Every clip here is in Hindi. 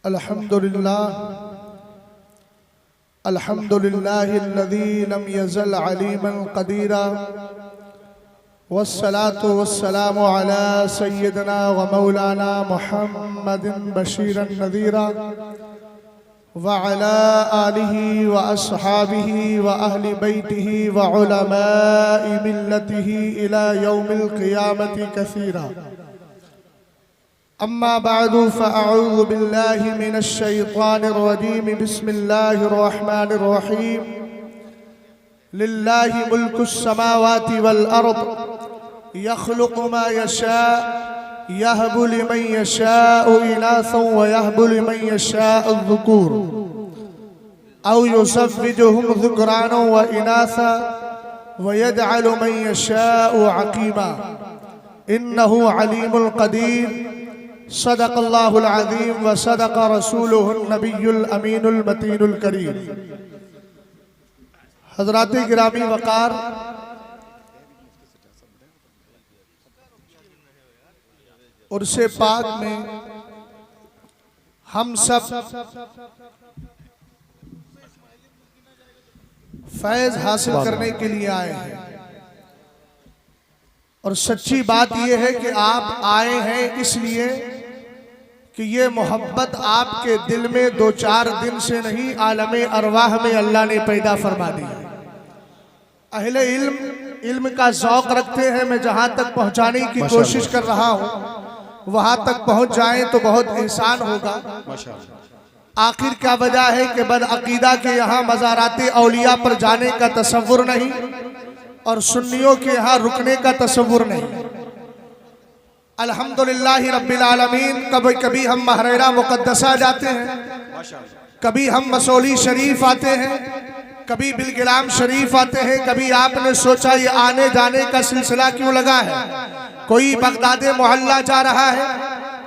अल्हम्दुलिल्लाहिल्लज़ी लम यज़ल अलीमन क़दीरा वस्सलातु वस्सलामु अला सय्यिदिना व मौलाना मुहम्मदिन बशीरन नज़ीरा व अला आलिहि व अस्हाबिहि व अहलि बैतिहि व उलमाइ मिल्लतिहि इला यौमिल क़ियामति कसीरा। अम्मा बादु फ़अऊज़ु बिल्लाहि मिनश शैतानिर रजीम बिस्मिल्लाहिर रहमानिर रहीम। लिल्लाहि मुल्कुस समावाति वल अर्द यख़्लुक़ु मा यशा यहबु लिमन यशाउ इनासन व यहबु लिमन यशाउ ज़ुकूर औ युज़व्विजुहुम ज़ुकरानन व इनासा व यजअलु मन यशाउ अक़ीमा इन्नहु अलीमुल क़दीर। सदक़ल्लाहुल अज़ीम व सदक़ रसूलुहुन नबियुल अमीनुल मतीनुल करीम। हज़रात गिरामी वक़ार, उर्से पाक में हम सब फैज़ हासिल करने के लिए आए हैं और सच्ची बात यह है कि आप आए हैं इसलिए कि ये मोहब्बत आपके दिल में दो चार दिन से नहीं, आलमे अरवाह में अल्लाह ने पैदा फरमा दी है। अहले इल्म का ज़ौक़ रखते हैं। मैं जहाँ तक पहुँचाने की कोशिश कर रहा हूँ वहाँ तक पहुँच जाएं तो बहुत एहसान होगा। आखिर क्या वजह है कि बदअक़ीदा के यहाँ मज़ाराते औलिया पर जाने का तसव्वुर नहीं और सुन्नियों के यहाँ रुकने का तसव्वुर नहीं। अल्हम्दुलिल्लाहि रब्बिल आलमीन। कभी कभी हम महरेरा मुक़द्दसा जाते हैं, कभी हम मसौली शरीफ आते हैं, कभी बिलगिराम शरीफ आते हैं। कभी आपने सोचा ये आने जाने का सिलसिला क्यों लगा है? कोई बगदादे मोहल्ला जा रहा है,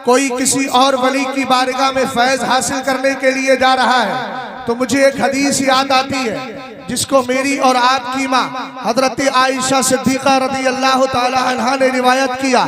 कोई किसी और वली की बारगाह में फैज़ हासिल करने के लिए जा रहा है। तो मुझे एक हदीस याद आती है जिसको मेरी और आपकी माँ हजरत आयशा सिद्दीक़ा रज़ी अल्लाह ताला अन्हा ने रिवायत किया।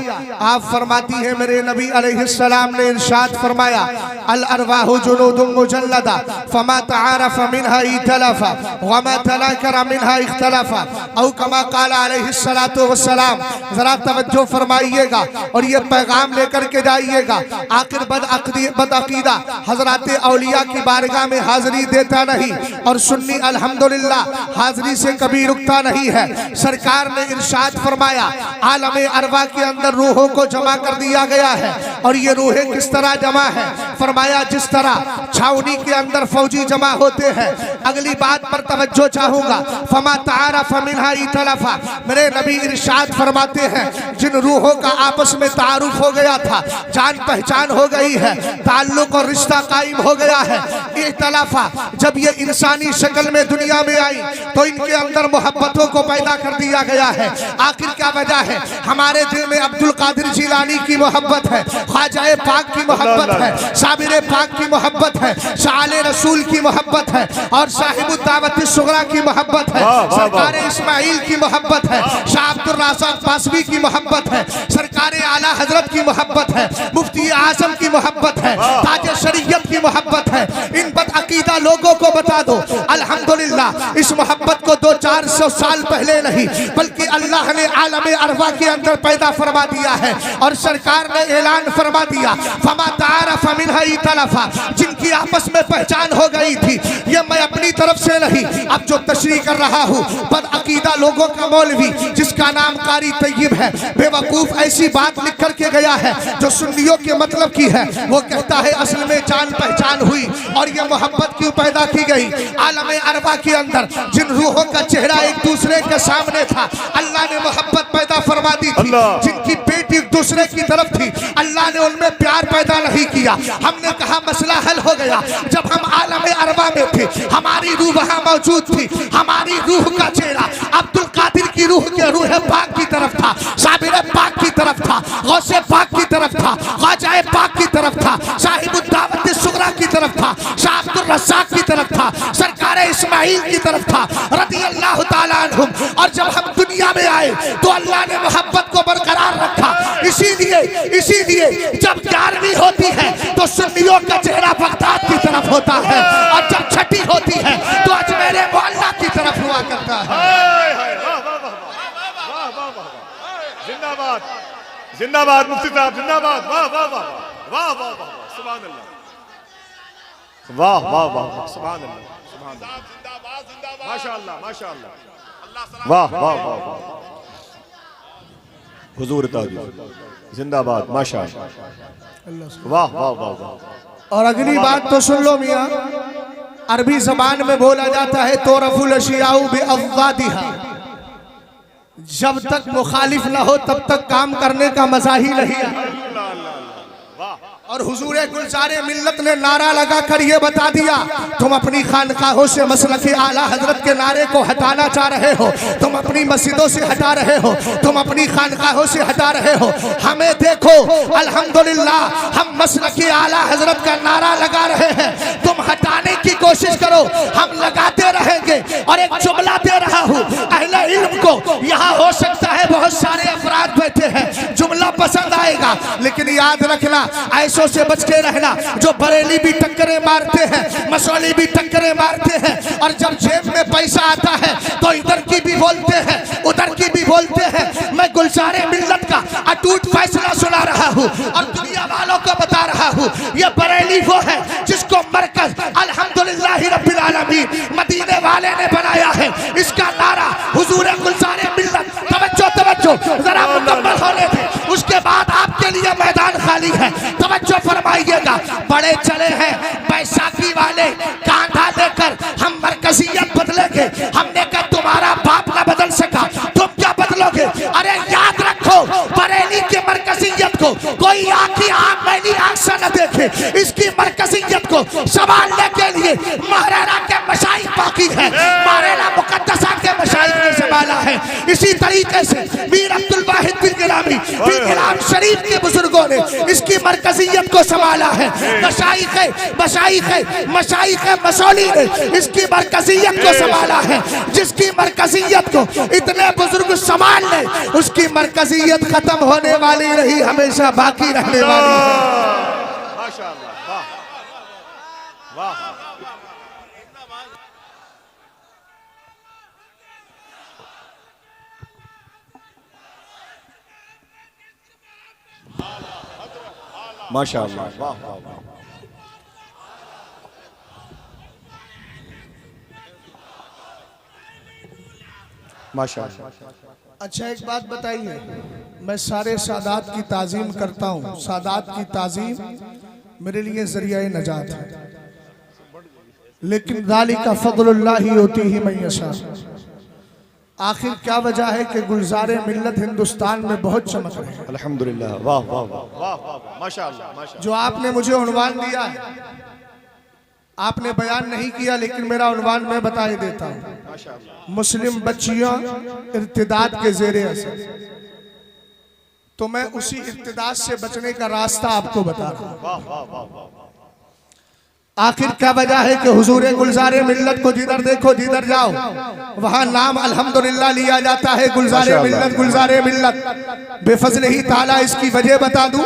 आप फरमाती है मेरे नबी अलैहिस्सलाम ने इरशाद फरमाया, अल अरवाहु जुनूदुम मुजल्लदा फमा तआरफ मिनहा इतलफा व मा तनाकरा मिनहा इख्तलफा औ कमा क़ाल अलैहिस्सलातु वस्सलाम। जरा तवज्जो फरमाइएगा और ये पैगाम लेकर के जाइएगा। आखिर बदअक़ीदा हजरत औलिया की बारगाह में हाज़िरी देता नहीं और सुन्नी अल्हम्दुलिल्लाह हाज़िरी से कभी रुकता नहीं है। सरकार ने इरशाद फरमाया, आलमे अरवा के अंदर रूहों को जमा कर दिया गया है। और ये रूहें किस तरह जमा है? फरमाया जिस तरह छावनी के अंदर फौजी जमा होते हैं। अगली बात पर तवज्जो चाहूंगा। फमा तआरफ मिनहा इतलफा, मेरे नबी इरशाद फरमाते हैं जिन रूहों का आपस में तारुफ हो गया था, जान पहचान हो गई है, ताल्लुक और रिश्ता कायम हो गया है। इख्तलाफा, जब ये इंसानी शक्ल में दुनिया में आई तो इनके अंदर मोहब्बतों को पैदा कर दिया गया है। आखिर क्या वजह है? हमारे दिल में अब्दुल कादिर जिलानी की मोहब्बत है, ख्वाजा पाक की मोहब्बत है, साबिर पाक की मोहब्बत है, शाले रसूल की मोहब्बत है और साहिबुद दावत सुगरा की मोहब्बत है, सरकार इस्माइल की मोहब्बत है, शाह अब्दुल राज़ाक पासवी की मोहब्बत है, सरकार आला हजरत की मोहब्बत है, मुफ्ती आज़म की मोहब्बत है, ताज शरीयत की मोहब्बत है। इन बदअक़ीदा लोगों को बता दो अल्हम्दुलिल्लाह इस मोहब्बत को 200-400 साल पहले नहीं बल्कि अल्लाह ने आलमे अरवा के अंदर पैदा फरमा दिया है। और सरकार ने ऐलान फरमा दिया, फमा तआरफ मिनहा इतलफा, जिनकी आपस में पहचान हो गई थी। ये मैं अपनी तरफ से नहीं, अब जो तशरीह कर रहा हूँ बदअक़ीदा लोगों का मौलवी जिसका नाम कारी तय्यब है, बेवकूफ़ ऐसी बात लिख कर के गया है जो सुन्नियों के मतलब की है। वो कहता है असल में जान पहचान हुई और ये मोहब्बत क्यों पैदा की गई? आलमे अरवा के अंदर जिन रूहों का चेहरा एक दूसरे के सामने था, अल्लाह ने मोहब्बत पैदा फरमा दी थी। जिनकी पेट एक दूसरे की तरफ थी, अल्लाह ने उनमें प्यार पैदा नहीं किया। हमने कहा मसला हल हो गया। जब हम आलमे अरवा में थे, हमारी रूह वहां मौजूद थी। हमारी रूह का चेहरा अब्दुल कादिर की रूह के रूह पाक की तरफ था, साबिर पाक की तरफ था, गौसे पाक की तरफ था, ख्वाजा पाक की तरफ था, साहिबुद दावत सुगरा की तरफ था, शाह अब्दुल रज़्ज़ाक की तरफ था, सरकार इस्माइल की तरफ था रज़ी अल्लाह ताला अन्हुम। और जब हम दुनिया में आए तो अल्लाह ने मोहब्बत को बरकरार रखा। इसीलिए जब 11वीं होती है तो सुन्नियों का चेहरा बगदाद की तरफ होता है, और जब छठी होती है तो अजमेर मोहल्ला की तरफ हुआ करता है। जिंदाबाद जिंदाबाद मुफ्ती साहब जिंदाबाद। वाह वाह वाह वाह वाह वाह सुभान अल्लाह वाह वाह वाह सुभान अल्लाह सुभान अल्लाह माशाअल्लाह माशाअल्लाह वाह वाह वाह हुजूर ताज जिंदाबाद माशाअल्लाह वाह वाह वाह वाह। और अगली बात तो सुन लो मियाँ, अरबी जबान में बोला जाता है तो रफुल अशियाउ बिअज़वादिहा, जब तक मुखालिफ ना हो तब तक काम करने का मजा ही नहीं है। और हुजूर गुलजारे मिल्लत ने नारा लगा कर ये बता दिया, तुम अपनी खानकाहों से मसलके आला हजरत के नारे को हटाना चाह रहे हो, तुम अपनी मस्जिदों से हटा रहे हो, तुम अपनी खानकाहों से हटा रहे हो। हमें देखो अल्हम्दुलिल्लाह हम मसलके आला हजरत का नारा लगा रहे हैं, तुम हटाने की कोशिश करो, हम लगाते रहेंगे। और एक जुमला दे रहा हूँ अहले इल्म को, यहाँ हो सकता है बहुत सारे अफराद बैठे हैं, जुमला पसंद आएगा, लेकिन याद रखना ऐसों से बच के रहना जो बरेली भी टक्करे मारते हैं, मसौली भी टक्करे मारते हैं, और जब जेब में पैसा आता है तो इधर की भी बोलते हैं उधर की भी बोलते हैं। मैं गुलजारे मिल्लत का अटूट फैसला सुना रहा हूँ और दुनिया वालों को बता रहा हूँ, ये बरेली वो है जिसको मरकज अल्हम्दुलिल्लाह रब्बिल आलमीन मदीने वाले ने बनाया है। इसका नारा हुजूर गुलजारे मिल्लत, तवज्जो तवज्जो जरा मुकम्मल होने थे, उसके बाद आपके लिए मैदान खाली है, तवज्जो फरमाइएगा। बड़े चले हैं बैसाखी वाले कांधा लेकर, हम मरकजियत बदलेंगे, हमने कहा तुम्हारा बाप ना बदल सका, तुम क्या बदलोगे? अरे याद रखो बरेली के मरकजियत को कोई आंखी आंख मैली आंख से न देखे, इसकी मरकजियत को संभालने के लिए महरेरा के मशाइख बाकी है, महरेरा मुकद्दसा के मशाइख ने संभाला है। इसी तरीके से मीर अब्दुल वाहिद बिन गिलामी बिन गिलाम शरीफ के बुजुर्गों ने इसकी मरकजियत को संभाला है। मशाइख मसौली ने इसकी मरकजियत को संभाला है। जिसकी मरकजियत को इतने बुजुर्ग संभाल ले, उसकी मरकजियत खत्म होने वाली नहीं, हमेशा बाकी रहने वाली है। माशाअल्लाह वाह वाह माशाअल्लाह वाह वाह वाह माशाअल्लाह। अच्छा एक बात बताइए, मैं सारे सादात की ताज़ीम करता हूँ, सादात की ताज़ीम मेरे लिए ज़रिया नजात है, लेकिन ज़ालिका फ़ज़्लुल्लाहि युतीही मन यशा। आखिर क्या वजह है कि गुलजारे मिल्लत हिंदुस्तान में बहुत चमक रहे हैं? अल्हम्दुलिल्लाह वाह वाह वाह वाह वाह माशाअल्लाह माशाअल्लाह। जो आपने मुझे उन्वान दिया है, आपने बयान नहीं किया, लेकिन मेरा उन्वान मैं बता ही देता हूँ। मुस्लिम बच्चियां इर्तिदाद के ज़ेरे असर, तो मैं उसी इर्तिदाद से बचने का रास्ता आपको बता रहा हूँ। आखिर क्या वजह है कि हुजूर गुलजारे मिल्लत को जिधर देखो जिधर जाओ वहां नाम अल्हम्दुलिल्लाह लिया जाता है, गुलजारे मिल्लत गुलजारे मिल्लत। बेफजल ही ताला इसकी वजह बता दूं,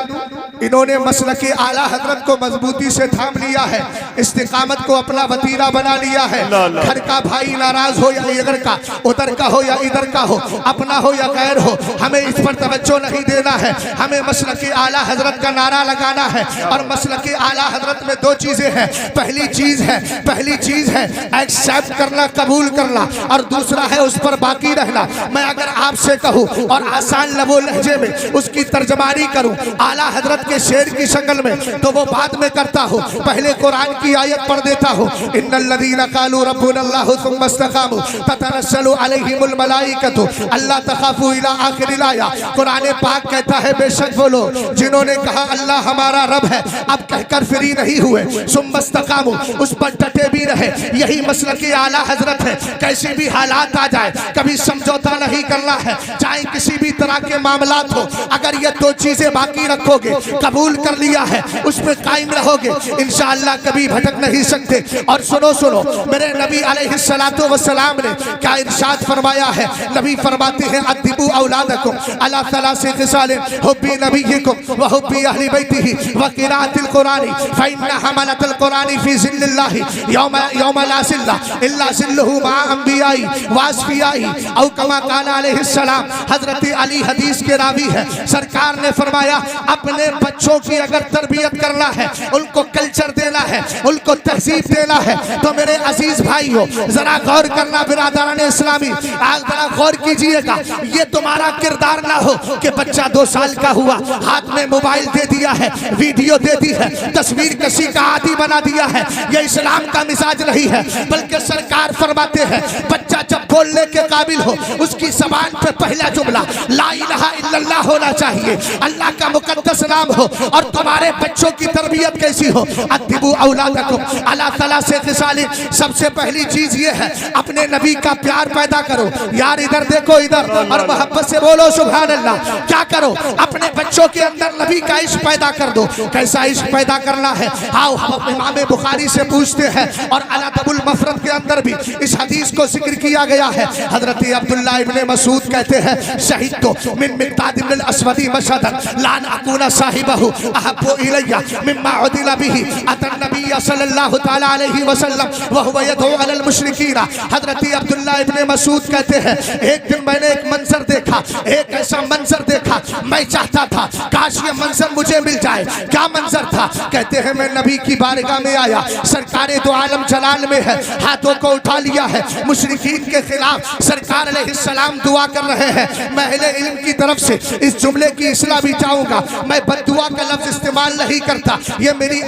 इन्होंने मसलके आला हजरत को मजबूती से थाम लिया है, इस्तिकामत को अपना वतीरा बना लिया है। घर का भाई नाराज हो या इधर का, उधर का हो या इधर का हो, अपना हो या गैर हो, हमें इस पर तवज्जो नहीं देना है। हमें मसलके आला हजरत का नारा लगाना है। और मसलके आला हजरत में दो चीजें हैं, पहली चीज है एक्सेप्ट करना, कबूल करना, और दूसरा है उस पर बाकी रहना। मैं अगर आपसे कहूँ और आसान लबो लहजे में उसकी तर्जमानी करूँ आला हजरत के शेर की शक्ल में, तो वो बाद में करता हूँ, पहले कुरान की आयत पढ़ देता हूँ। इन्नल्लज़ीना क़ालू रब्बुनल्लाहु सुम्मा इस्तक़ामू ततनज़्ज़लु अलैहिमुल मलाइकतु अल्ला तख़ाफ़ू इला आखिरिल आया। कुरान पाक कहता है बेशक वो लोग जिन्होंने कहा अल्लाह हमारा रब है, अब कहकर फ्री नहीं हुए, सुम्मा इस्तक़ामू उस पर डटे भी रहे। यही मसलके आला हजरत है। कैसे भी हालात आ जाए कभी समझौता नहीं करना है, चाहे किसी भी तरह के मामलात हो। अगर ये दो चीजें बाकी रखोगे, कबूल कर लिया है, उस पर कायम रहोगे, इंशाअल्लाह कभी भटक नहीं सकते। और सुनो सुनो, मेरे नबी अलैहिस्सलातु वस्सलाम ने क्या इरशाद फरमाया है। नबी फरमाते हैं अद्दिबू औलादकुम अला सलासी खिसालिन हुब्बी नबिय्यिकुम व हुब्बी अहली बैतिही व क़िराअतिल कुरानी फ़इन्ना हमलतल कुरानी फ़ी ज़िल्लिल्लाहि यौम ला ज़िल्ला इल्ला ज़िल्लुहु मा अंबियाई व अस्फ़ियाई औ कमा क़ाल अलैहिस्सलाम। हज़रत अली हदीस के रावी है। सरकार ने फरमाया अपने बच्चों की अगर तरबियत करना है, उनको कल्चर देना है, उनको तहजीब देना है, तो मेरे अजीज भाई हो जरा गौर करना बिरादरान इस्लामी, आज जरा गौर कीजिएगा। ये तुम्हारा किरदार ना हो कि बच्चा 2 साल का हुआ, हाथ में मोबाइल दे दिया है, वीडियो दे दी है, तस्वीर कशी का आदी बना दिया है। ये इस्लाम का मिजाज नहीं है। बल्कि सरकार फरमाते हैं बच्चा जब बोलने के काबिल हो, उसकी ज़बान पे पहला जुमला ला इलाहा इल्लल्लाह होना चाहिए, अल्लाह का मुकद्दस नाम हो। और तुम्हारे बच्चों की तरबियत कैसी हो, अद्दिबू औलादकुम अला सलासी खिसालिन। सबसे पहली चीज ये है अपने नबी का प्यार पैदा करो। यार इधर देखो इधर, और मोहब्बत से बोलो सुभान अल्लाह। क्या करो, अपने बच्चों के अंदर नबी का इश्क पैदा कर दो। कैसा इश्क पैदा करना है, आओ हम इमाम बुखारी से पूछते हैं। और अल-अदबुल मुफ़रद के अंदर भी इस हदीस को जिक्र किया गया है। हजरत अब्दुल्लाह इब्ने मसूद कहते हैं शहीदतु मिन मिक़दाद इब्न अल-अस्वदी मशहदन लान अकूना साहिबहु अहब्बु इलैया मिम्मा उदिला बिही अतन नबी सल्लल्लाहु तआला अलैहि वसल्लम व हुवा यदउ अलल मुशरिकीन। हजरत अब्दुल्लाह इब्ने मसूद कहते हैं एक दिन मैंने एक मंजर देखा, एक ऐसा मंजर देखा, मैं चाहता था काश ये मंजर मुझे मिल जाए। क्या मंजर था? कहते हैं मैं नबी की बारगाह में आया, सरकारे दो आलम जलाल में है, हाथों को उठा लिया है, मुशरिकीन के खिलाफ सरकार अलैहिस्सलाम दुआ कर रहे हैं। मैं अहले इल्म की तरफ से इस जुमले की इस्लाह भी चाहूंगा। मैं बद्दुआ का लफ्ज इस्तेमाल नहीं करता, ये मेरी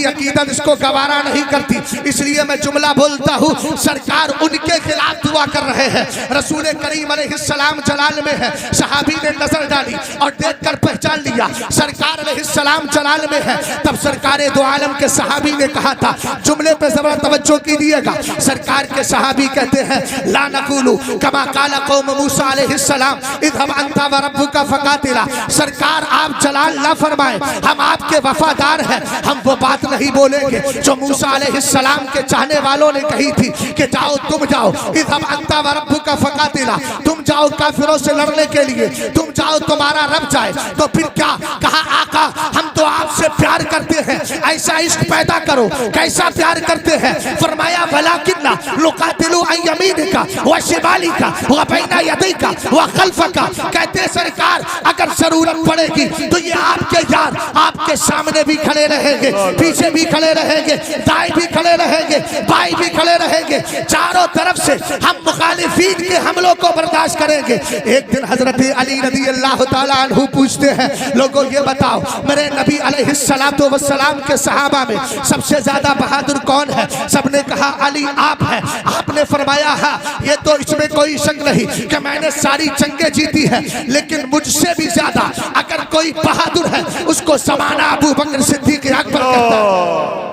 अकीदत इसको गवारा नहीं करती, इसलिए मैं जुमला बोलता हूँ। सरकार उनके खिलाफ दुआ कर रहे हैं। रसूल करीम अलैहिस्सलाम जलाल में है, सहाबी ने नजर डाली और देखकर पहचान लिया सरकार अलैहिस्सलाम जलाल में है। तब सरकारे दो आलम के सहाबी ने कहा था, जुमले पे जबरदस्त तवज्जो कीजिएगा। सरकार के सहाबी कहते हैं ला नकुलु कमा काला कौम मूसा अलैहिस्सलाम इज़हब अंता व रब्बुका फकातिला। सरकार आप जलाल ना फरमाए, हम आपके वफादार हैं, हम वो बात नहीं बोलेंगे जो मूसा अलैहिस्सलाम के चाहने वालों ने कही थी कि जाओ तुम जाओ, इज़हब अंता व रब्बुका फकातिला, तुम जाओ काफिरों से लड़ने के लिए, तुम जाओ तुम्हारा रब जाए। तो फिर क्या कहा, आका हम तो आपसे प्यार करते हैं, ऐसा इश्क पैदा करो। कैसा प्यार करते हैं? फरमाया वलाकिन्ना लुकातिलु अन यमीनिका व शिमालिका व बैना यदैका व खल्फका। कहते सरकार अगर जरूरत पड़ेगी तो ये आपके यार आपके सामने भी खड़े रहेंगे, पीछे भी खड़े रहेंगे, दाएं भी खड़े रहेंगे, बाएं भी खड़े रहेंगे, चारों तरफ से हम मुखालिफीन के हमलों को बर्दाश्त करेंगे। एक दिन हजरत अली रज़ी अल्लाह तआला अन्हु पूछते हैं, लोगों ये बताओ मेरे नबी अलैहिस्सलातु वस्सलाम के सहाबा में सबसे ज्यादा बहादुर कौन है? सबने कहा अली आप हैं। आपने फरमाया हाँ, ये तो इसमें कोई शक नहीं कि मैंने सारी जंगें जीती है, लेकिन मुझसे भी ज्यादा अगर कोई बहादुर है उसको समाना अबू बकर सिद्दीक अकबर कहता है।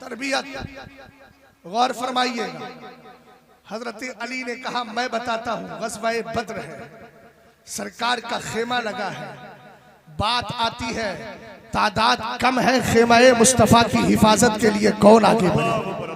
तरबियत गौर फरमाइएगा। हजरत अली ने कहा मैं बताता हूँ, ग़ज़वा-ए बद्र है, सरकार का खेमा लगा है, बात आती है तादाद कम है, खेमा-ए मुस्तफ़ा की हिफाजत के लिए कौन आगे बढ़े?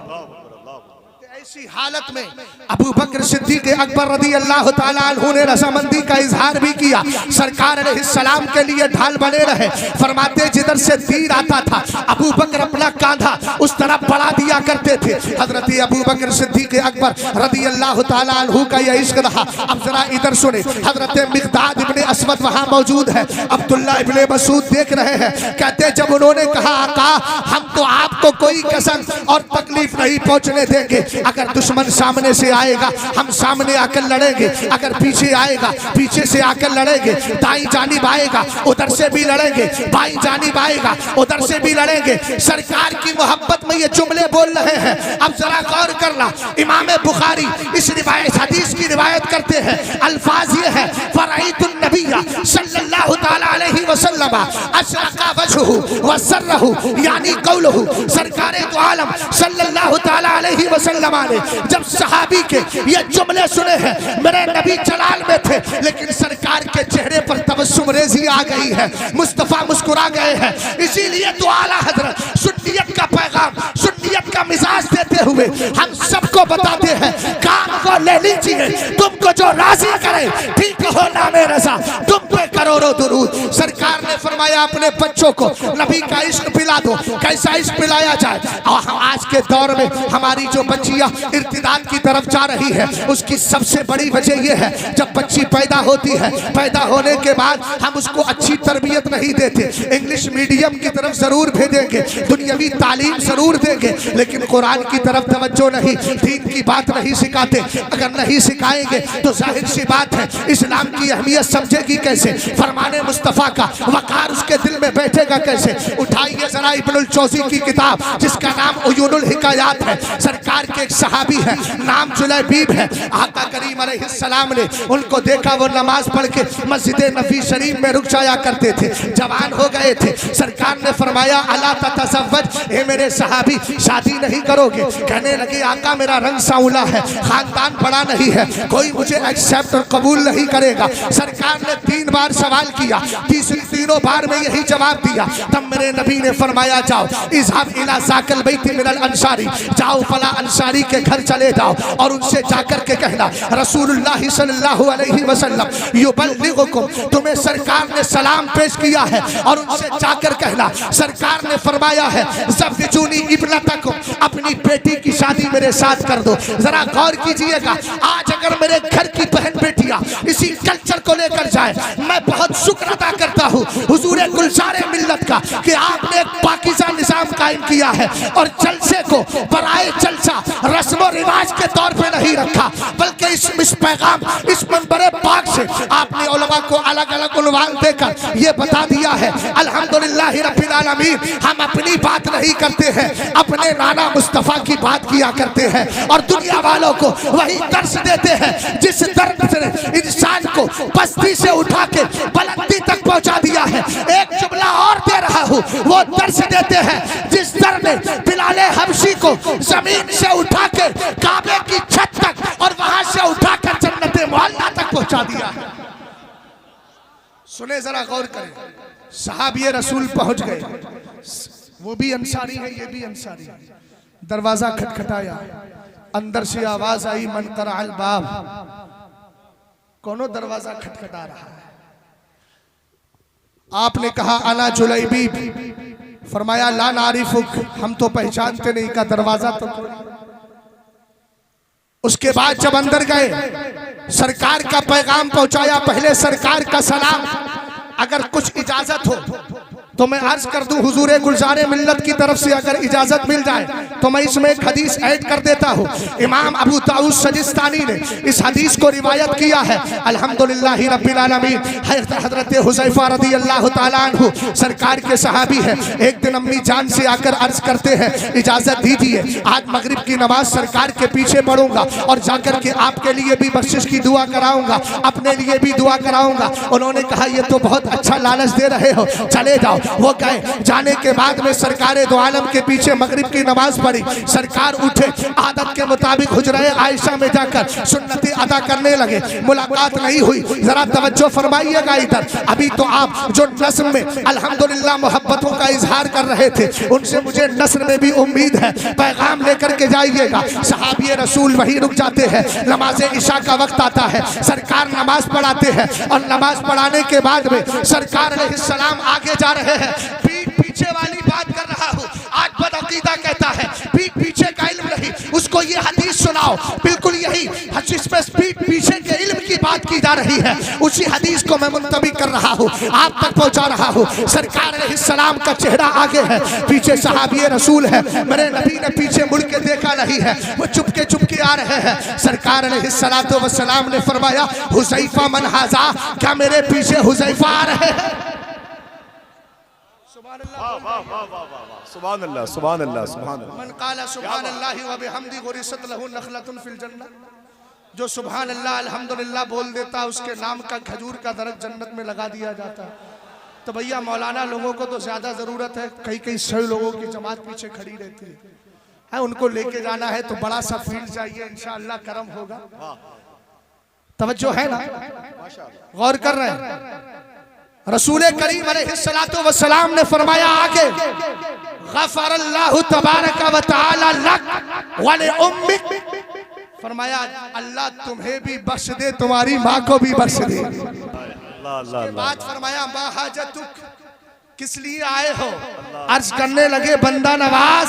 ऐसी हालत में अबू बकर सिद्दीक अकबर रज़ी अल्लाह तआला अन्हु ने रज़ामंदी का इजहार भी किया। सरकार अलैहिस्सलाम के लिए ढाल बने रहे। फरमाते जिधर से तीर आता था अबू बकर अपना कांधा उस तरफ बढ़ा दिया करते थे। हजरत अबू बकर सिद्दीक अकबर रज़ी अल्लाह तआला अन्हु का यह इश्क रहा। अब जरा इधर सुने, हजरत मिक़दाद इब्ने अस्वद वहाँ मौजूद है, अब्दुल्लाह इब्ने मसूद देख रहे हैं। कहते जब उन्होंने कहा आका हम तो आपको कोई कसम और तकलीफ नहीं पहुँचने देंगे, अगर दुश्मन सामने से आएगा हम सामने आकर लड़ेंगे, अगर पीछे आएगा पीछे से आकर लड़ेंगे, दाईं जानिब आएगा उधर से भी लड़ेंगे, बाईं जानिब आएगा उधर से भी लड़ेंगे। सरकार की मोहब्बत में ये जुमले बोल रहे हैं। अब जरा गौर करना, इमाम बुखारी इस रिवायत हदीस की रिवायत करते हैं, अल्फाज ये है फराइतुन नबिय्या सल्लल्लाहु तआला अलैहि वसल्लम अशरका वजहुहु व सर्रहु, यानी कौलहु सरकारे दो आलम सल्लल्लाहु तआला अलैहि वसल्लम ने जब सहाबी के ये जुमले सुने हैं, मेरे नबी जलाल में थे लेकिन सरकार के चेहरे पर तवज्जो तबस्सुम रेजी आ गई है, मुस्तफ़ा मुस्कुरा गए हैं। इसीलिए तो आला हजरत सुन्नियत का पैगाम, सुन्नियत का मिजाज देते हुए हम सबको बताते हैं, काम को ले लीजिए, तुमको जो राजी करे ठीक हो नामे रजा, तुम पे करोड़ों दुरूद। सरकार ने फरमाया अपने बच्चों को नबी का इश्क पिला दो। कैसा इश्क पिलाया जाए? आज के दौर में हमारी जो बच्चियां इर्तिदाद की तरफ जा रही है, उसकी सबसे बड़ी वजह यह है, जब बच्ची पैदा होती है, पैदा होने के बाद हम उसको अच्छी तरबियत नहीं देते। इंग्लिश मीडियम की तरफ जरूर भेजेंगे, दुनियावी तालीम जरूर देंगे, लेकिन कुरान की तरफ तवज्जो नहीं, दीन की बात नहीं सिखाते। अगर नहीं सिखाएंगे तो जाहिर सी बात है इस्लाम की अहमियत समझेगी कैसे, फरमाने मुस्तफ़ा का वकार उसके दिल में बैठेगा कैसे। उठाइए जरा इब्नुल जौज़ी की किताब जिसका नाम उयूनुल हिकायात है। सरकार के एक सहाबी है, नाम जुलैबीब है। आका करीम अलैहिस्सलाम ने उनको देखा, वो नमाज पढ़ के मस्जिद नबी शरीफ में रुक जाया करते थे, जवान हो गए थे। सरकार ने फरमाया अला ततज़व्वज, हे मेरे सहाबी शादी नहीं करोगे? कहने लगे आका मेरा रंग सांवला है, खानदान बड़ा नहीं है, कोई मुझे एक्सेप्ट और कबूल नहीं करेगा। सरकार ने 3 बार सवाल किया, तीनों बार में यही जवाब दिया। तब मेरे नबी ने फरमाया जाओ इज़हाब इला ज़ाकल बैत मिनल अंसारी, जाओ फला अंसारी के घर चले जाओ और उनसे जाकर के कहना रसूलुल्लाह सल्लल्लाहु अलैहि वसल्लम युबल्लिगुकुम, तुम्हें सरकार ने सलाम पेश किया है, और उनसे जाकर कहना सरकार ने फरमाया है ज़व्विजूनी इब्नतकुम, अपनी बेटी की शादी मेरे साथ कर दो। जरा गौर कीजिएगा, आज अगर मेरे घर की बहन बेटियां इसी कल्चर को लेकर जाए, मैं बहुत शुक्र अदा करता हूँ हुजूरे गुलजारे मिल्लत का कि आपने एक पाकीज़ा निज़ाम कायम किया है और जलसे को बराए जलसा रस्म रिवाज के तौर पे नहीं रखा, बल्कि इस पैगाम इस मंबरे पाक से आपने उलमा को अलग अलग उन्वान देकर ये बता दिया है अल्हम्दुलिल्लाह रब्बिल आलमीन। हम अपनी बात नहीं करते हैं, अपने नाना मुस्तफ़ा की बात किया करते हैं और दुनिया वालों को वही दर्श देते हैं जिस दर्द से इंसान को बस्ती से उठा के बुलंदी तक पहुंचा दिया है। एक जुमला और दे रहा हूँ, वो दर्श देते हैं जिस दर ने बिलाले हबशी को जमीन से उठा के काबे की छत तक और वहां से उठाकर जन्नते मोहल्ला तक पहुंचा दिया है। सुने जरा गौर करें, सहाबी रसूल पहुंच गए, वो भी अंसारी है, ये भी अंसारी है। दरवाजा खटखटाया, अंदर से आवाज आई मन करअल बाब, कौनो दरवाजा खटखटा रहा है। आपने कहा अना जुलैबीब, फरमाया ला नारिफुक, हम तो पहचानते नहीं, का दरवाजा तो। उसके बाद जब अंदर गए, सरकार का पैगाम पहुंचाया, पहले सरकार का सलाम। अगर कुछ इजाजत हो तो मैं अर्ज कर दूं हुजूरे गुलजारे मिल्लत की तरफ से अगर इजाजत मिल जाए तो मैं इसमें एक हदीस ऐड कर देता हूं। इमाम अबू दाऊद सजिस्तानी ने इस हदीस को रिवायत किया है अल्हम्दुलिल्लाह रब्बिल आलमीन। हजरत हुज़ैफा रज़ियल्लाहु ताला अन्हु सरकार के सहाबी है। एक दिन अम्मी जान से आकर अर्ज करते हैं इजाजत दीजिए, आज मगरिब की नमाज सरकार के पीछे पढ़ूंगा और जाकर के आपके लिए भी बख्शिश की दुआ कराऊंगा, अपने लिए भी दुआ कराऊंगा। उन्होंने कहा ये तो बहुत अच्छा लालच दे रहे हो, चले जाओ। वो गए, जाने के बाद में सरकार दो आलम के पीछे मगरिब की नमाज पढ़ी। सरकार उठे, आदत के मुताबिक हुजरे आयशा में जाकर सुन्नती अदा करने लगे। मुलाकात नहीं हुई, जरा तवज्जो फरमाइएगा इधर। अभी तो आप जो नस्र में अल्हम्दुलिल्लाह मोहब्बतों का इजहार कर रहे थे, उनसे मुझे नस्र में भी उम्मीद है, पैगाम लेकर के जाइएगा। सहाबी रसूल वहीं रुक जाते हैं। नमाज इशा का वक्त आता है, सरकार नमाज पढ़ाते हैं और नमाज पढ़ाने के बाद में सरकार अलैहिस्सलाम आगे जा रहे हैं। पीठ पीछे वाली बात कर रहा हूँ, आज बदअकीदा कहता है पीठ पीछे का इल्म नहीं, उसको ये हदीस सुनाओ। बिल्कुल यही हदीस में पीठ पीछे के इल्म की बात की जा रही है, उसी हदीस को मैं मुंतबी कर रहा हूँ, आप तक पहुँचा रहा हूँ। सरकार अलैहिस्सलाम का चेहरा आगे है, पीछे सहाबी रसूल है। मेरे नबी ने पीछे मुड़ के देखा नहीं है, वो चुपके चुपके आ रहे हैं। सरकार अलैहिस्सलातु वस्सलाम ने फरमाया हुज़ैफा मन हाज़ा, क्या मेरे पीछे हुज़ैफा आ रहे हैं? सुभान अल्लाह, सुभान अल्लाह, सुभान अल्लाह। मन क़ाला सुभान अल्लाह व बिहम्दी गुरिसत लहू नखलतुन फिल जन्नह, जो सुभान अल्लाह अल्हम्दुलिल्लाह बोल देता उसके नाम का खजूर का दरख्त जन्नत में लगा दिया जाता। तो भैया मौलाना लोगों को तो ज्यादा जरूरत है, कई कई 100 लोगों की जमात पीछे खड़ी रहती है, उनको लेके जाना है तो बड़ा सा फील्ड चाहिए, इंशाअल्लाह करम होगा। तवज्जो है ना, गौर कर रहे हैं। रसूल करीम अलैहिस्सलातु वस्सलाम ने फरमाया आगे, गफ़रल्लाहु तबारक व तआला लक व li उम्मिक, फरमाया अल्लाह तुम्हें भी बख्श दे, तुम्हारी माँ को भी बख्श दे। बात फरमाया मा हाजतुक, किस लिए आए हो? अर्ज करने लगे बंदा नवाज,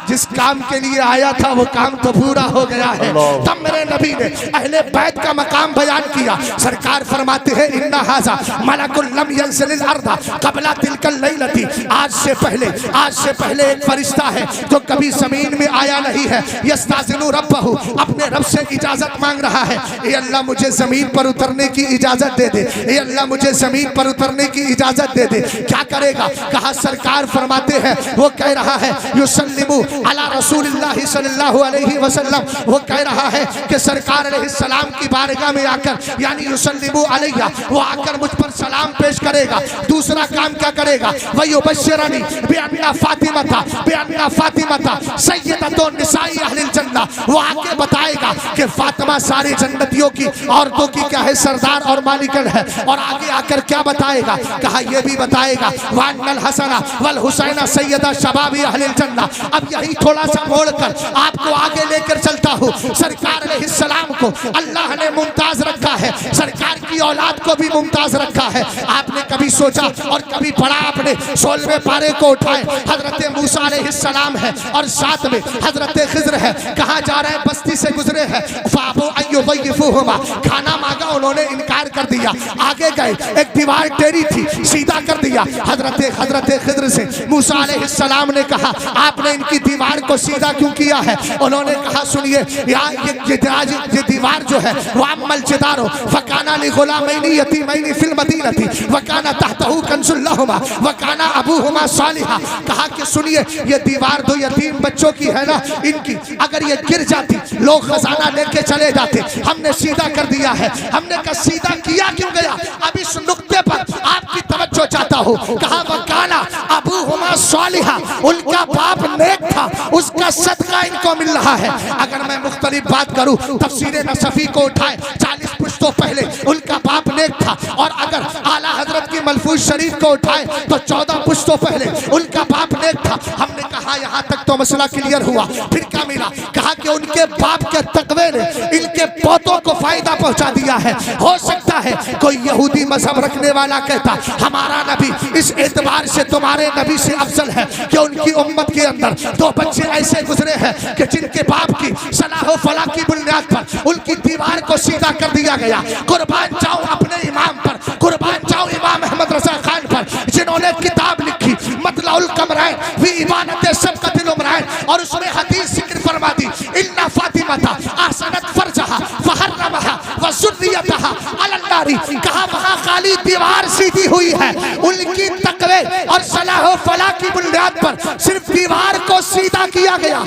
जिस काम के लिए आया था वो काम तो पूरा हो गया है। तब मेरे नबी ने अहले बैत का मकाम बयान किया। सरकार फरमाते हैं इन्ना हाजा मलकुल लम यंज़िल अर्दा क़ब्ला तिलकल लैलती, आज से पहले एक फरिश्ता है जो कभी जमीन में आया नहीं है। यस्ताज़िनु रब्बहु, अपने रब से इजाजत मांग रहा है, ए अल्लाह मुझे जमीन पर उतरने की इजाजत दे दे, ए अल्लाह मुझे जमीन पर उतरने की इजाजत दे दे। क्या करेगा? कहा सरकार फरमाते हैं वो कह रहा है युसल्लिमु अला रसूलिल्लाहि सल्लल्लाहु अलैहि वसल्लम, वो कह रहा है कि सरकार अलैहिस्सलाम की बारगाह में आकर, यानी युसल्लिमु अलैया, वो आकर मुझ पर सलाम पेश करेगा। दूसरा काम क्या करेगा? वयुबश्शिरनी बिअन्ना फातिमा सय्यदतुन निसाई अहलिल जन्नह, वो आके बताएगा कि फातिमा सारी जन्नतियों की औरतों की क्या है, सरदार और मालिकन है। और आगे आकर क्या बताएगा? कहा ये भी बताएगा वान्नल हसना वल हुसैना सय्यदा शबाबी अहलिल जन्नह। अब यही थोड़ा सा मोड़कर आपको आगे लेकर चलता हूँ। सरकार अलैहिस्सलाम को अल्लाह ने मुमताज रखा है, सरकार की औलाद को भी मुमताज रखा है। आपने कभी सोचा और कभी पढ़ा आपने 16वें पारे को उठाए, हजरत मूसा अलैहिस्सलाम है और साथ में हजरत खिज़्र है। कहाँ जा रहे हैं? बस्ती से गुजरे हैं। फाबू अय्युज़य्यिफ़ूहुमा, खाना मांगा, उन्होंने इनकार कर दिया। आगे गए, एक दीवार टेढ़ी थी, सीधा कर दिया। हजरत खिज़्र से मूसा अलैहिस्सलाम ने कहा आपने इनकी दीवार को सीधा क्यों किया है? उन्होंने कहा सुनिए ये दीवार जो है वाम्मल जिदारो फकाना लिगुलामैनी यतीमैनी फिल मदीनती वकाना तहतहु कंजुल लहुमा वकाना अबूहुमा सालिहा। कहा कि सुनिए ये दीवार दो यतीम बच्चों की है ना, इनकी अगर ये गिर जाती लोग खजाना लेके चले जाते, हमने सीधा कर दिया है। हमने कहा सीधा किया क्यों गया? अब इस नुक्ते पर आपकी तवज्जो चाहता हूँ। कहा वकाना अबूहुमा सालिहा, उनका बाप नेक था, उसका सदका इनको मिल रहा है। अगर मैं मुख्तलिफ बात करूं, तफसीर नसफी को उठाए 40 पुश्तों पहले उनका बाप नेक था, और अगर आला हजरत की मलफूज शरीफ को उठाए तो 14 पुश्तों पहले उनका बाप नेक था। हमने कहा यहाँ तक तो मसला क्लियर हुआ। फिर क्या मिला? कहा कि उनके बाप के तकवे ने इनके पोतों को फायदा पहुंचा दिया है। हो सकता है कोई यहूदी मजहब रखने वाला कहता हमारा नबी इस एतबार से तुम्हारे नबी से अफजल है कि उनकी उम्मत के अंदर 2 बच्चे ऐसे गुजरे हैं कि जिनके बाप की सलाह फला की बुनियाद पर उनकी दीवार को सीधा कर दिया गया। कुर्बान जाऊं अपने इमाम पर, कुर्बान जाऊं इमाम अहमद रजा खान पर, जिन्होंने किताब लिखी मतलाउल कमराइन फी इबानत सबकतिल उमराइन, और उसमें हदीस जिक्र फरमा दी इन्ना फातिमा था ahsanat फरजहा फहर्रमहा व ज़ुर्रियतहा अलल नारी। कहा वहां खाली दीवार सीधी हुई है, उनकी तकवे और सलाह फला की बुनियाद पर सिर्फ दीवार को सीधा किया गया।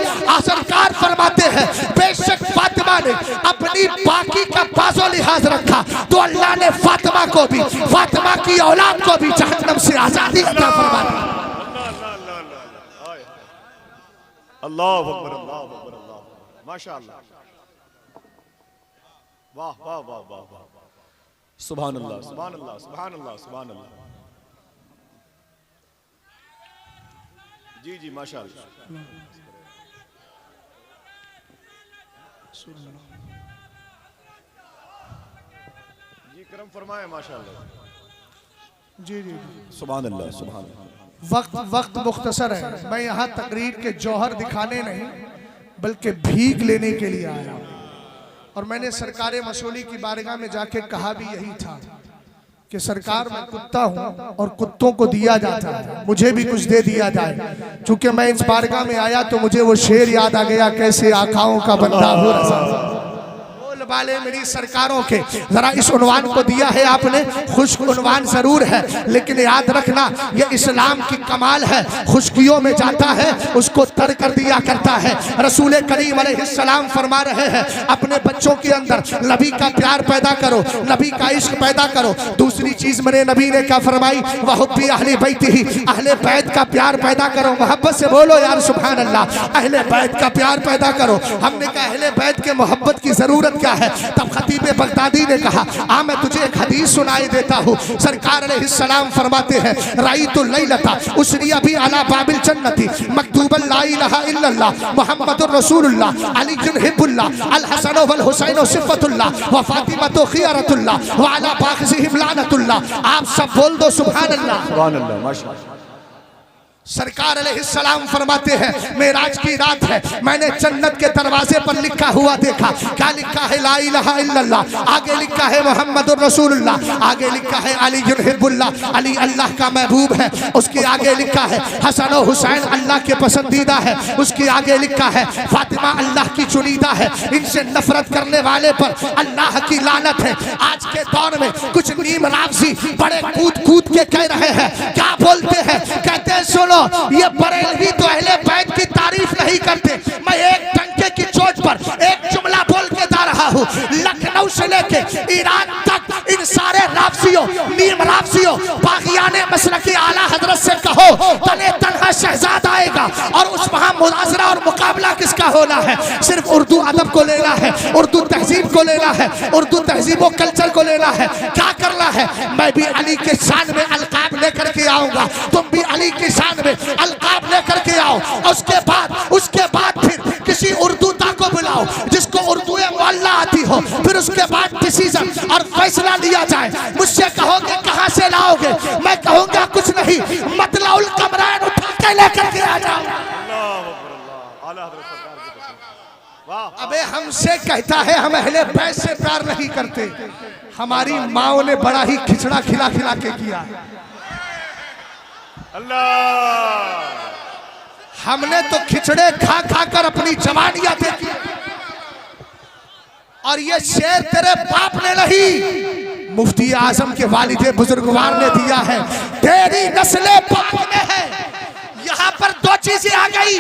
सरकार फरमाते हैं बेशक फातिमा ने अपनी बाकी का बाजो लिहाज रखा तो अल्लाह ने फातिमा को भी, फातिमा की औलाद को भी जहन्नम से आजादी अता फरमा दी। अल्लाहु अकबर, अल्लाहु अकबर, अल्लाहु अकबर, माशाअल्लाह, वाह वाह वाह वाह वाह, सुभान अल्लाह, सुभान अल्लाह, सुभान अल्लाह, सुभान अल्लाह। जी जी माशाअल्लाह, जी करम फरमाए माशाअल्लाह। जी जी सुभान अल्लाह, सुभान अल्लाह। वक्त मुख्तसर है, मैं यहाँ तकरीर के जौहर दिखाने नहीं बल्कि भीख लेने के लिए आया हूँ। और मैंने सरकार मसूली की बारगाह में जाके कहा भी यही था कि सरकार मैं कुत्ता हूँ और कुत्तों को दिया जाता है, मुझे भी कुछ दे दिया जाए। चूंकि मैं इस बारगाह में आया तो मुझे वो शेर याद आ गया, कैसे आकाओं का बंदा हो रहा वाले मेरी सरकारों के। जरा इस उन्वान को दिया है आपने, खुश्क उन्वान जरूर है, लेकिन याद रखना ये इस्लाम की कमाल है, खुश्कियों में जाता है उसको तर कर दिया करता है। रसूल करीम अलैहिस्सलाम फरमा रहे हैं अपने बच्चों के अंदर नबी का प्यार पैदा करो, नबी का इश्क पैदा करो। दूसरी चीज मेरे नबी ने क्या फरमाई? वहुब्बी अहले बैतिही, अहले बैत का प्यार पैदा करो। मोहब्बत से बोलो यार सुभान अल्लाह, अहले बैत का प्यार पैदा करो। हमने कहा अहले बैत के मोहब्बत की जरूरत क्या है। तब खतीब बगदादी ने कहा आ मैं तुझे एक हदीस सुनाई देता हूँ। सरकार अलैहिस्सलाम फरमाते हैं राईतुल लैलता उसरिया भी अला बाबिल जन्नती मकतूबन ला इलाहा इल्लल्लाह मुहम्मदुर रसूलुल्लाह अलीयुन हिब्बुल्लाह अल हसन वल हुसैन सिफ़तुल्लाह व फातिमा तो खियारतुल्लाह व अला बाग़िज़िहिम लानतुल्लाह। आप सब बोल दो सुभान अल्लाह। सुभान अल्लाह माशाअल्लाह। सरकार अलैहिस्सलाम फरमाते हैं मेराज की रात है, मैंने जन्नत के दरवाजे पर लिखा हुआ देखा। क्या लिखा है? ला इलाहा इल्लल्लाह, आगे लिखा है मुहम्मदुर रसूलुल्लाह, आगे लिखा है अलीयुन हिब्बुल्लाह, अली अल्लाह का महबूब है। उसके आगे लिखा है हसन और हुसैन अल्लाह के पसंदीदा है। उसके आगे लिखा है फातिमा अल्लाह की चुनीदा है। इनसे नफरत करने वाले पर अल्लाह की लानत है। आज के दौर में कुछ नीम राफजी बड़े कूद कूद के कह रहे हैं, क्या बोलते हैं? कहते हैं सुनो ये बरेलवी तो अहले बैत की तारीफ नहीं करते। मैं एक टंके की चोट पर एक जुमला बोल के जा रहा हूँ, लखनऊ से लेके ईरान तक इन सारे राफसियों नीम राफसियों बागियाने मसलकी आला हजरत से कहो तने तन्हा शहजाद आएगा और उस वहां मुनाजरा और मुकाबला किसका होना है? सिर्फ उर्दू अदब को लेना है, उर्दू तहजीब को लेना है, उर्दू तहजीब और कल्चर को लेना है। क्या करना है? मैं भी अली के शान में अलकाब लेकर के आऊंगा, तुम भी अली की शान में अलकाब लेकर के आओ। उसके बाद फिर किसी उर्दू ता को बुलाओ जिसको उर्दू मुअल्ला आती हो, फिर उसके बाद डिसीजन और फैसला लिया जाए। मुझसे कहोगे कहां से लाओगे? मैं कहूंगा कुछ नहीं, मतलाउल कमरान उठा के लेकर के आ जाओ। अबे हमसे कहता है हम अहले बैत से प्यार नहीं करते। हमारी माओ ने बड़ा ही खिचड़ा खिला खिला के किया। अल्लाह हमने तो खिचड़े खा खा कर अपनी जवानियां देखी, और ये शेर तेरे बाप ने नहीं मुफ्ती आजम के वालिदे बुजुर्गवार ने दिया है। तेरी नस्लें पाक में है। यहाँ पर दो चीजें आ गई,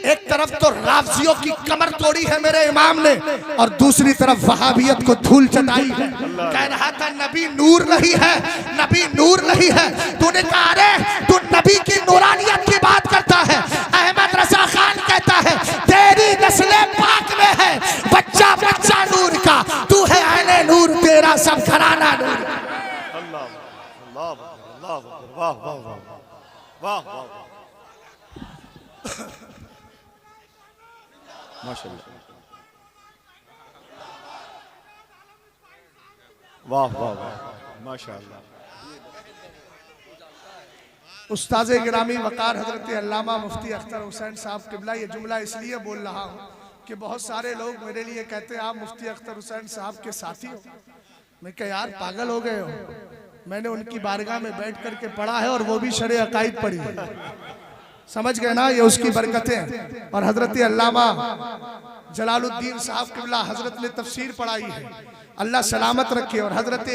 एक तरफ तो राफजियों की कमर तोड़ी है मेरे इमाम ने, और दूसरी तरफ वहाबियत को धूल चटाई है। कह रहा था नबी नूर नहीं है, नबी नूर नहीं है। तूने कहा अरे तू नबी की नूरानियत की बात करता है। अहमद रजा खान कहता है तेरी नस्लें पाक में है, बच्चा बच्चा नूर का, तू है अहले नूर, तेरा सब घराना नूर। अल्लाह अल्लाह वाह वाह वाह वाह माशाअल्लाह वाह वाह वाह माशाअल्लाह। उस्ताज़े गिरामी वकार हजरत अल्लामा मुफ्ती अख्तर हुसैन साहब किबला, ये जुमला इसलिए बोल रहा हूँ कि बहुत सारे लोग मेरे लिए कहते हैं आप मुफ्ती अख्तर हुसैन साहब के साथी हो। मैं कहा यार पागल हो गए हो, मैंने उनकी बारगाह में बैठ करके पढ़ा है और वो भी शरे अकायद पढ़ी है। समझ गए ना, ये उसकी बरकतें। और हजरत अल्लामा जलालुद्दीन साहब किबला हजरत ने तफसीर पढ़ाई है, अल्लाह सलामत रखे। और हजरत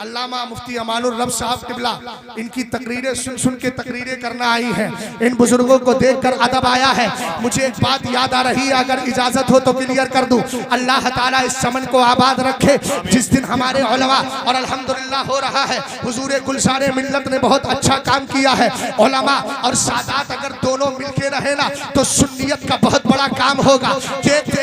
अल्लामा मुफ्ती अमानुर रब साहब किबला इनकी तकरीरें सुन सुन के तकरीरें करना आई हैं। इन बुजुर्गों को देखकर अदब आया है। मुझे एक बात याद आ रही है, अगर इजाजत हो तो क्लियर कर दूं। अल्लाह ताला इस चमन को आबाद रखे जिस दिन हमारे उलमा, और अल्हम्दुलिल्लाह हो रहा है, हुजूर गुलशारे मिल्लत ने बहुत अच्छा काम किया है। उलमा और सादात अगर दोनों मिलके रहे ना तो सुन्नियत का बहुत बड़ा काम होगा।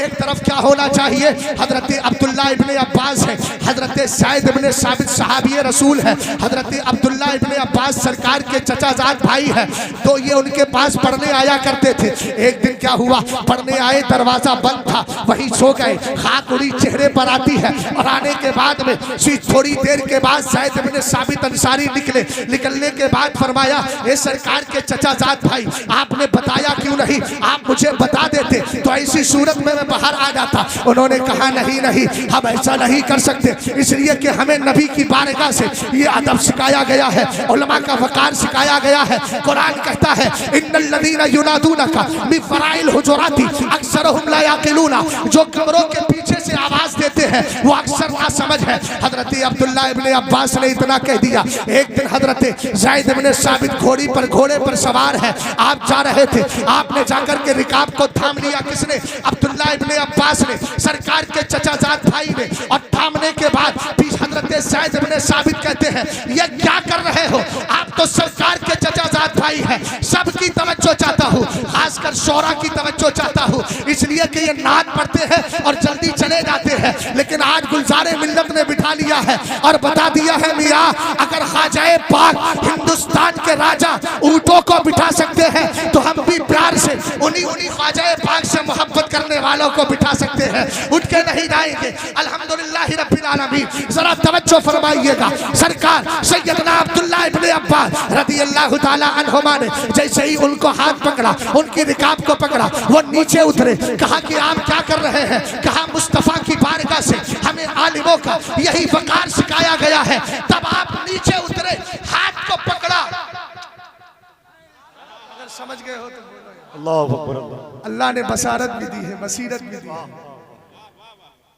एक तरफ क्या होना चाहिए? हजरत अब्दुल्ला इब्ने अब्बास है, हजरत सैयद इब्ने साबित सहाबी रसूल है, हजरत अब्दुल्ला इब्ने अब्बास सरकार के चचाजाद भाई है। तो ये उनके पास पढ़ने आया करते थे। एक दिन क्या हुआ, पढ़ने आए, दरवाजा बंद था, वहीं सो गए। खाक उड़ी चेहरे पर आती है, और आने के बाद में थोड़ी देर के बाद सैयद इब्ने साबित अंसारी निकले। निकलने के बाद फरमाया ये सरकार के चचाजाद भाई, आपने बताया क्यों नहीं? आप मुझे बता देते तो ऐसी सूरत में मैं बाहर आ जाता। उन्होंने कहा नहीं नहीं, हम ऐसा नहीं कर सकते, इसलिए कि हमें नबी की बारगाह से ये अदब सिखाया गया है, उलमा का वकार सिखाया गया है। कुरान कहता है इन्नल लदीना युनादूनका मिन फराइल हुजुराती अक्सरुहुम ला याकिलूना, जो कमरों के पीछे से आवाज देते हैं वो अक्सर ना समझ है। हजरत अब्दुल्ला इब्ने अब्बास ने इतना कह दिया। एक दिन हजरत ज़ैद इब्ने साबित घोड़े पर सवार है, आप जा रहे थे, आपने जाकर के रिकाब को थाम लिया। किसने? अब्दुल्ला इब्ने अब्बास ने, सरकार के चचाजाद भाई ने। और थामने के बाद हजरत ज़ैद इब्ने साबित कहते हैं ये क्या कर रहे हो? आप तो सरकार के चचाजाद भाई हैं, सबकी तवज्जो चाहता हूँ, खासकर शोरा की तवज्जो चाहता हूँ, इसलिए कि ये नात पढ़ते हैं और जल्दी चले जाते हैं, लेकिन और बता दिया है मियाँ अगर ख्वाजा पाक हिंदुस्तान के राजा ऊँटों को बिठा सकते हैं तो हम भी प्यार से उन्हीं ख्वाजा पाक से मोहब्बत करने वालों को बिठा सकते हैं, उठ के नहीं जाएंगे। अल्हम्दुलिल्लाह रब्बिल आलमीन। जरा तवज्जो फरमाइएगा, सरकार सैयदना अब्दुल्लाह इब्ने अब्बास रदियल्लाहु ताला अन्हुमा ने जैसे ही उनको हाथ पकड़ा, उनकी रिकाब को पकड़ा, वो नीचे उतरे। कहा कि आप क्या कर रहे हैं? कहा मुस्तफा की बारगाह से हमें आलिमों का यही वकार सिखाया गया है। तब आप नीचे उतरे, हाथ को पकड़ा। अगर समझ गए हो तो बोलो अल्लाहु अकबर। अल्लाह अल्लाह ने बसारत भी दी है, बसीरत भी दी है।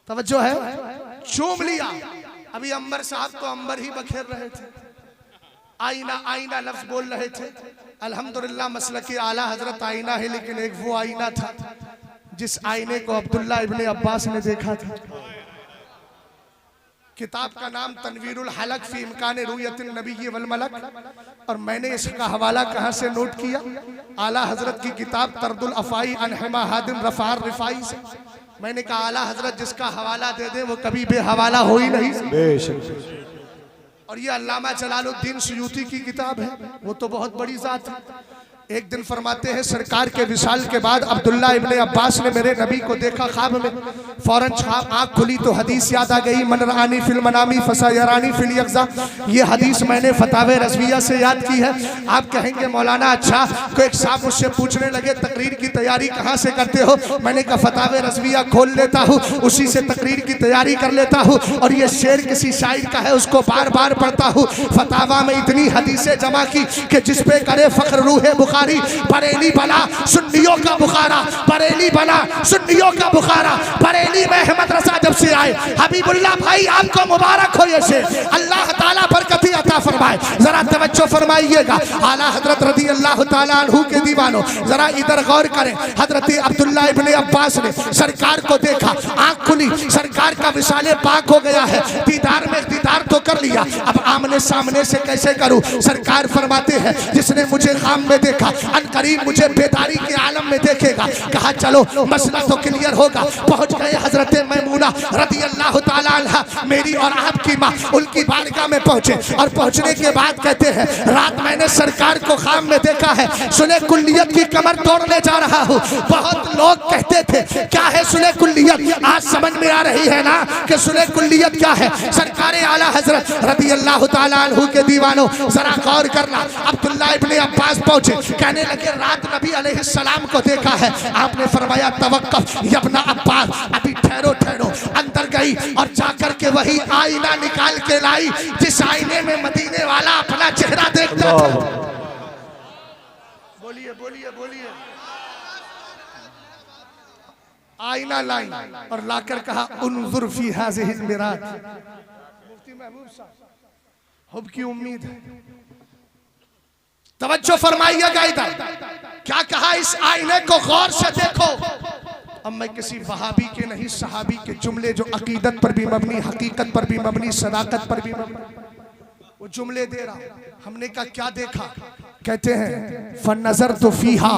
तवज्जो है, चूम लिया। अभी अंबर साहब तो अंबर ही बखेर रहे थे, आईना आईना लफ्ज बोल रहे थे। अल्हम्दुलिल्लाह मसलकी आला हजरत आईना है, लेकिन एक वो आईना था जिस आईने को अब्दुल्ला इब्ने अब्बास ने देखा था। किताब का नाम तनवीरुल हलक फी इम्कान रुयतिन नबी वल मलक, और मैंने इसका हवाला कहाँ से नोट किया? आला हजरत की किताब तरदुल अफाई अनहमा हादिम रफार रिफाई से। मैंने कहा आला हजरत जिसका हवाला दे दे वो कभी बेहवाला हो ही नहीं। और ये अल्लामा जलालुद्दीन सुयूती की किताब है, वो तो बहुत बड़ी जात है। एक दिन फरमाते हैं सरकार के विसाल के बाद अब्दुल्ला इब्ने अब्बास ने मेरे नबी को देखा ख्वाब में। फौरन आँख खुली तो हदीस याद आ गई, मन रानी फिल मनामी फसायरानी फिल यक़ज़ा। ये हदीस मैंने फतावे रज़विया से याद की है। आप कहेंगे मौलाना अच्छा, तो एक साहब मुझसे पूछने लगे तकरीर की तैयारी कहाँ से करते हो? मैंने कहा फतावे रज़विया खोल लेता हूँ, उसी से तकरीर की तैयारी कर लेता हूँ, और ये शेर किसी शायर का है उसको बार बार पढ़ता हूँ। फतावा में इतनी हदीसें जमा की कि जिस पे करे फ़ख्र रूहे बुखारी, बरेली बना सुन्नियों का बुखारा, बरेली बना सुन्नियों का बुखारा। बरेली में अहमद रजा जब से आए, हबीबुल्लाह भाई आपको मुबारक हो, ये से अल्लाह ताला बरकती अता फरमाए। जरा तवज्जो फरमाइएगा, आला हजरत रदी अल्लाह ताला अन्हु के दीवानों जरा इधर गौर करें। हजरत अब्दुल्ला इब्ने अब्बास ने सरकार को देखा, आंख खुली, सरकार का विसाले पाक हो गया है। दीदार में दीदार तो कर लिया, अब आमने सामने से कैसे करूं? सरकार फरमाते हैं जिसने मुझे ख्वाब में देखा अनकरीब मुझे बेदारी के आलम में देखेगा। कहा चलो मसला तो क्लियर होगा। पहुंच गए हजरत मैमूना रदी अल्लाह ताला अन्हा, मेरी और आपकी माँ, उनकी बारगाह में पहुंचे। और पहुंचने के बाद कहते हैं रात मैंने सरकार को ख्वाब में देखा है, सुने कुल्लियत की कमर तोड़ने जा रहा हूँ। बहुत लोग कहते थे क्या है सुने कुल्लियत, आज समझ में आ रही है ना कि सुने कुल्लियत क्या है। सरकार आला हजरत रदी अल्लाह ताला अन्हु के दीवानों जरा गौर करना। अब्दुल्ला इब्ने अब्बास पहुंचे, कहने लगे रात नबी अलैहिस्सलाम को देखा है। आपने फरमाया तवक्कफ यब्ना अब्बास, अभी ठहरो ठहरो। अंदर गई और जाकर के वही आईना निकाल के लाई जिस आईने में मदीने वाला अपना चेहरा देखता था। बोलिए बोलिए बोलिए। आईना लाई और लाकर कहा उन्जुर फी हाज़िहिल मिरात। मुफ्ती महबूब साहब, हुब की उम्मीद है, तवज्जो फरमाइएगा इधर। क्या कहा? इस आईने को गौर से देखो। अब मैं किसी वहाबी के नहीं, सहाबी के जुमले जो अकीदत पर भी मबनी, हकीकत पर भी मबनी, सदाकत पर भी मबनी, वो जुमले दे रहा। हमने कहा क्या देखा? कहते हैं फन्नजर तो फीहा,